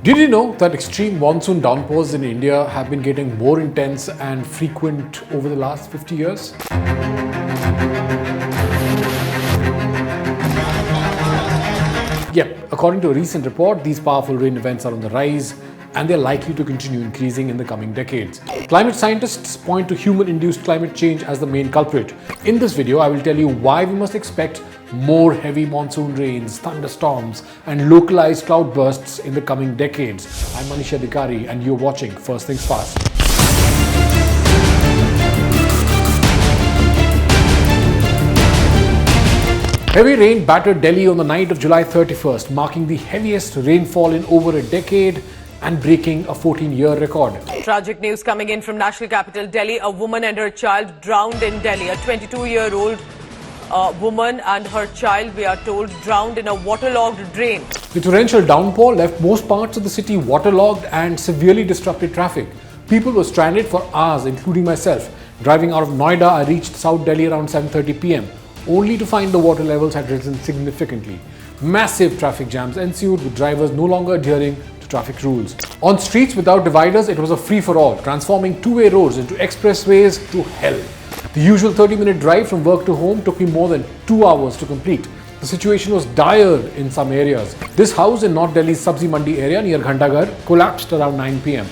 Did you know that extreme monsoon downpours in India have been getting more intense and frequent over the last 50 years? Yep, according to a recent report, these powerful rain events are on the rise and they're likely to continue increasing in the coming decades. Climate scientists point to human-induced climate change as the main culprit. In this video, I will tell you why we must expect more heavy monsoon rains, thunderstorms, and localized cloudbursts in the coming decades. I'm Manish Adhikari and you're watching First Things Fast. Heavy rain battered Delhi on the night of July 31st, marking the heaviest rainfall in over a decade and breaking a 14-year record. Tragic news coming in from national capital Delhi. A woman and her child drowned in Delhi. A 22-year-old woman and her child, we are told, drowned in a waterlogged drain. The torrential downpour left most parts of the city waterlogged and severely disrupted traffic. People were stranded for hours, including myself. Driving out of Noida, I reached South Delhi around 7:30 p.m. only to find the water levels had risen significantly. Massive traffic jams ensued, with drivers no longer adhering to traffic rules. On streets without dividers, it was a free-for-all, transforming two-way roads into expressways to hell. The usual 30-minute drive from work to home took me more than 2 hours to complete. The situation was dire in some areas. This house in North Delhi's Sabzi Mandi area near Ghantaghar collapsed around 9 p.m.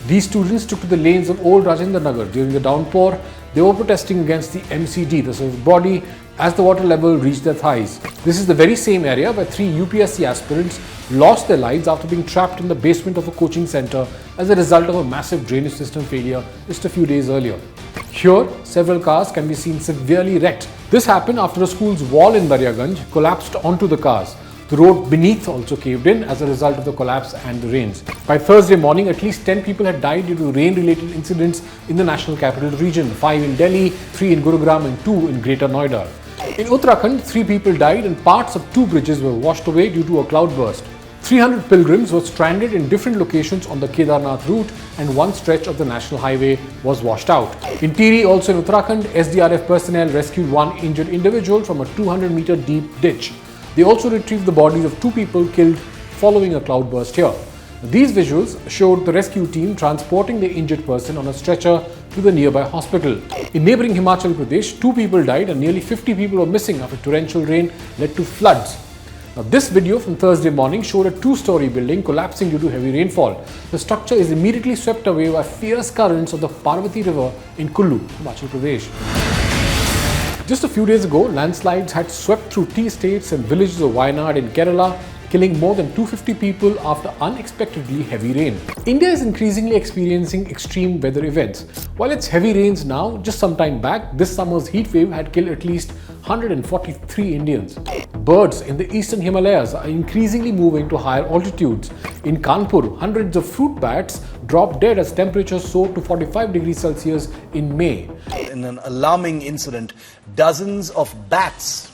These students took to the lanes of Old Rajendra Nagar during the downpour. They were protesting against the MCD, the service body, as the water level reached their thighs. This is the very same area where 3 UPSC aspirants lost their lives after being trapped in the basement of a coaching center as a result of a massive drainage system failure just a few days earlier. Here, several cars can be seen severely wrecked. This happened after a school's wall in Daryaganj collapsed onto the cars. The road beneath also caved in as a result of the collapse and the rains. By Thursday morning, at least 10 people had died due to rain-related incidents in the national capital region, 5 in Delhi, 3 in Gurugram and 2 in Greater Noida. In Uttarakhand, 3 people died and parts of 2 bridges were washed away due to a cloudburst. 300 pilgrims were stranded in different locations on the Kedarnath route and one stretch of the national highway was washed out. In Tiri, also in Uttarakhand, SDRF personnel rescued one injured individual from a 200-meter deep ditch. They also retrieved the bodies of 2 people killed following a cloudburst here. These visuals showed the rescue team transporting the injured person on a stretcher to the nearby hospital. In neighbouring Himachal Pradesh, 2 people died and nearly 50 people were missing after torrential rain led to floods. Now, this video from Thursday morning showed a 2-story building collapsing due to heavy rainfall. The structure is immediately swept away by fierce currents of the Parvati River in Kullu, Himachal Pradesh. Just a few days ago, landslides had swept through tea estates and villages of Wayanad in Kerala, killing more than 250 people after unexpectedly heavy rain. India is increasingly experiencing extreme weather events. While it's heavy rains now, just some time back, this summer's heat wave had killed at least 143 Indians. Birds in the eastern Himalayas are increasingly moving to higher altitudes. In Kanpur, hundreds of fruit bats dropped dead as temperatures soared to 45 degrees Celsius in May. In an alarming incident, dozens of bats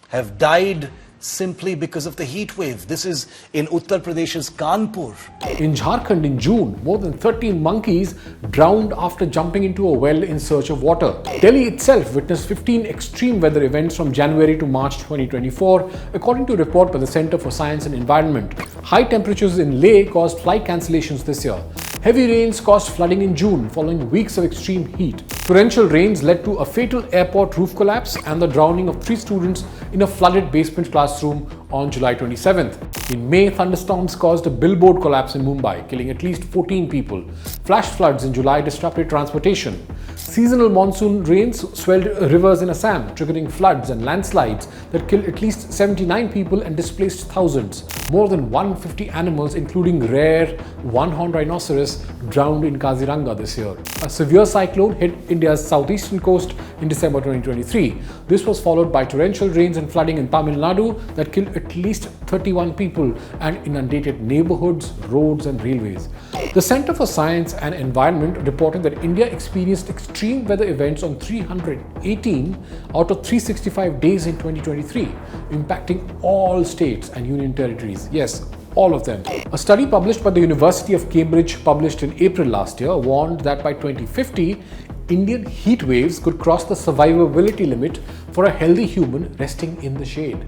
have died simply because of the heat wave. This is in Uttar Pradesh's Kanpur. In Jharkhand in June, more than 13 monkeys drowned after jumping into a well in search of water. Delhi itself witnessed 15 extreme weather events from January to March 2024, according to a report by the Centre for Science and Environment. High temperatures in Leh caused flight cancellations this year. Heavy rains caused flooding in June following weeks of extreme heat. Torrential rains led to a fatal airport roof collapse and the drowning of 3 students in a flooded basement classroom on July 27th. In May, thunderstorms caused a billboard collapse in Mumbai, killing at least 14 people. Flash floods in July disrupted transportation. Seasonal monsoon rains swelled rivers in Assam, triggering floods and landslides that killed at least 79 people and displaced thousands. More than 150 animals, including rare one-horned rhinoceros, drowned in Kaziranga this year. A severe cyclone hit India's southeastern coast in December 2023. This was followed by torrential rains and flooding in Tamil Nadu that killed at least 31 people and inundated neighborhoods, roads and railways. The Centre for Science and Environment reported that India experienced extreme weather events on 318 out of 365 days in 2023, impacting all states and union territories. Yes, all of them. A study published by the University of Cambridge, published in April last year, warned that by 2050, Indian heat waves could cross the survivability limit for a healthy human resting in the shade.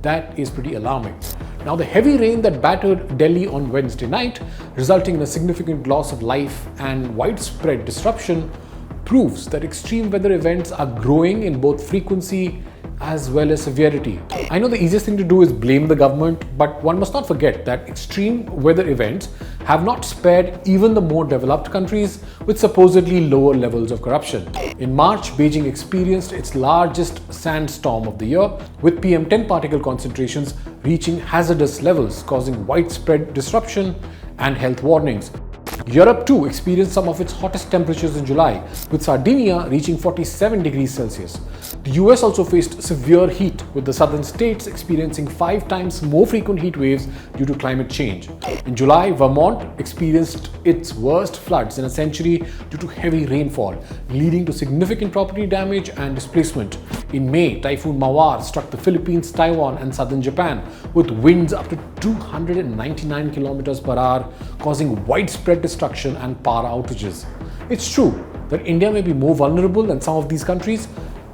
That is pretty alarming. Now, the heavy rain that battered Delhi on Wednesday night, resulting in a significant loss of life and widespread disruption, proves that extreme weather events are growing in both frequency as well as severity. I know the easiest thing to do is blame the government, but one must not forget that extreme weather events have not spared even the more developed countries with supposedly lower levels of corruption. In March, Beijing experienced its largest sandstorm of the year, with PM10 particle concentrations reaching hazardous levels, causing widespread disruption and health warnings. Europe too experienced some of its hottest temperatures in July, with Sardinia reaching 47 degrees Celsius. The US also faced severe heat, with the southern states experiencing 5 times more frequent heat waves due to climate change. In July, Vermont experienced its worst floods in a century due to heavy rainfall, leading to significant property damage and displacement. In May, Typhoon Mawar struck the Philippines, Taiwan and southern Japan, with winds up to 299 kilometers per hour, causing widespread destruction and power outages. It's true that India may be more vulnerable than some of these countries,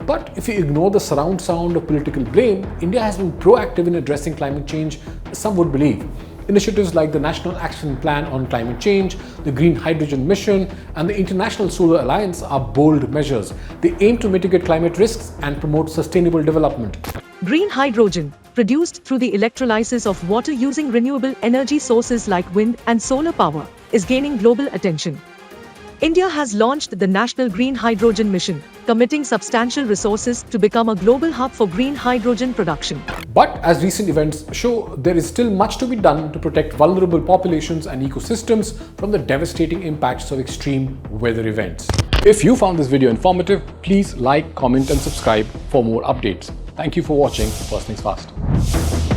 but if you ignore the surround sound of political blame, India has been proactive in addressing climate change, some would believe. Initiatives like the National Action Plan on Climate Change, the Green Hydrogen Mission, and the International Solar Alliance are bold measures. They aim to mitigate climate risks and promote sustainable development. Green hydrogen, produced through the electrolysis of water using renewable energy sources like wind and solar power, is gaining global attention. India has launched the National Green Hydrogen Mission, committing substantial resources to become a global hub for green hydrogen production. But as recent events show, there is still much to be done to protect vulnerable populations and ecosystems from the devastating impacts of extreme weather events. If you found this video informative, please like, comment and subscribe for more updates. Thank you for watching First Things Fast.